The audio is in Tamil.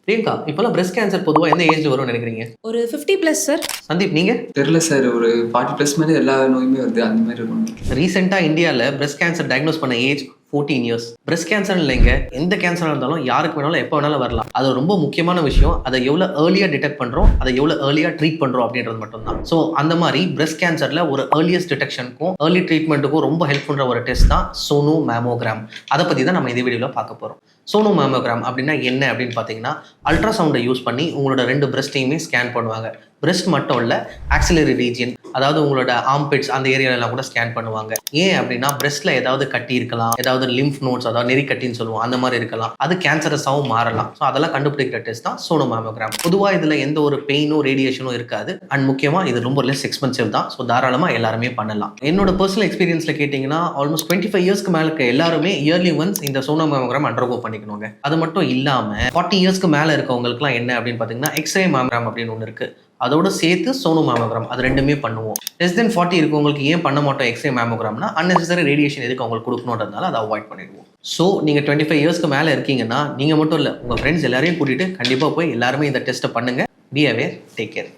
பிரியங்கா, இப்போலாம் பிரஸ்ட் கேன்சர் பொதுவா எந்த ஏஜ்ல வரும்னு நினைக்கிறீங்க? ஒரு 50 பிளஸ் சார். சந்தீப், நீங்க? தெரியல சார். ஒரு 40+ மேல எல்லா நோயுமே வருது. அந்த மாதிரி இருக்கும். ரீசெண்டா இந்தியால பிரஸ்ட் கேன்சர் டயக்னோஸ் பண்ண ஏஜ் 14 இயர்ஸ். பிரஸ்ட் கேன்சர் இல்லைங்க, எந்த கேன்சரா இருந்தாலும் யாருக்கு வேணாலும் எப்போ வேணாலும் வரலாம். அது ரொம்ப முக்கியமான விஷயம். அதை எவ்வளவு ஏர்லியா டிடெக்ட் பண்றோம், அதை எவ்வளவு ஏர்லியா ட்ரீட் பண்றோம் அப்படின்றது மட்டும் தான். ஸோ அந்த மாதிரி பிரஸ்ட் கேன்சர்ல ஒரு ஏர்லியஸ்ட் டிடெக்ஷனுக்கும் ஏர்லி ட்ரீட்மெண்ட்டுக்கும் ரொம்ப ஹெல்ப் பண்ற ஒரு டெஸ்ட் தான் சோனோ மேமோகிராம். அதை பத்தி தான் நம்ம இந்த வீடியோல பார்க்க போறோம். சோனோ மேமோகிராம் அப்படின்னா என்ன அப்படின்னு பார்த்தீங்கன்னா, அல்ட்ராசவுண்டை யூஸ் பண்ணி உங்களோட 2 பிரஸ்ட்டையுமே ஸ்கேன் பண்ணுவாங்க. பிரஸ்ட் மட்டும் இல்லை, ஆக்சிலரி ரீஜியன், அதாவது உங்களோட ஆம்பிட்ஸ் அந்த ஏரியாலெல்லாம் கூட ஸ்கேன் பண்ணுவாங்க. ஏன் அப்படின்னா, பிரஸ்ட்ல ஏதாவது கட்டி இருக்கலாம், ஏதாவது லிம்ஃப் நோட்ஸ், அதாவது நெறிக்கட்டின்னு சொல்லுவோம், அந்த மாதிரி இருக்கலாம். அது கேன்சரஸாகவும் மாறலாம். ஸோ அதெல்லாம் கண்டுபிடிக்கிற டெஸ்ட் தான் சோனோ மேமோகிராம். பொதுவாக இதில் எந்த ஒரு பெயினோ ரேடியேஷனும் இருக்காது. அண்ட் முக்கியமாக இது ரொம்ப லெஸ் எக்ஸ்பென்சிவ் தான். ஸோ தாராளமாக எல்லாருமே பண்ணலாம். என்னோட பர்சனல் எக்ஸ்பீரியன்ஸில் கேட்டிங்கன்னா, ஆல்மோஸ்ட் 25 இயர்ஸ்க்கு மேலே இருக்க எல்லாருமே இயர்லி ஒன்ஸ் இந்த சோனோ மேமோகிராம் அண்டர்கோ பண்ணிக்கணுங்க. அது மட்டும் இல்லாமல் 40 இயர்ஸ்க்கு மேலே இருக்கவங்களுக்குலாம் என்ன அப்படின்னு பார்த்தீங்கன்னா, எக்ஸ்ரே மேமோகிராம் அப்படின்னு ஒன்று இருக்குது. அதோட சேர்த்து சோனோ மேமோகிராம், அது ரெண்டுமே பண்ணுவோம். லெஸ் தென் 40 இருக்கவங்களுக்கு ஏன் பண்ண மாட்டோம் எக்ஸ்ரே மேமோகிராம்னா, அன்னெசரி ரேடியேஷன் எதுக்கு அவங்களுக்கு கொடுக்கணுன்றதுனால அதை அவாய்ட் பண்ணிடுவோம். ஸோ நீங்கள் 25 இயர்ஸ்க்கு மேலே இருக்கீங்கன்னா, நீங்கள் மட்டும் இல்லை, உங்கள் ஃப்ரெண்ட்ஸ் எல்லாரையும் கூட்டிகிட்டு கண்டிப்பாக போய் எல்லாருமே இந்த டெஸ்ட்டை பண்ணுங்கள். Be aware, take care.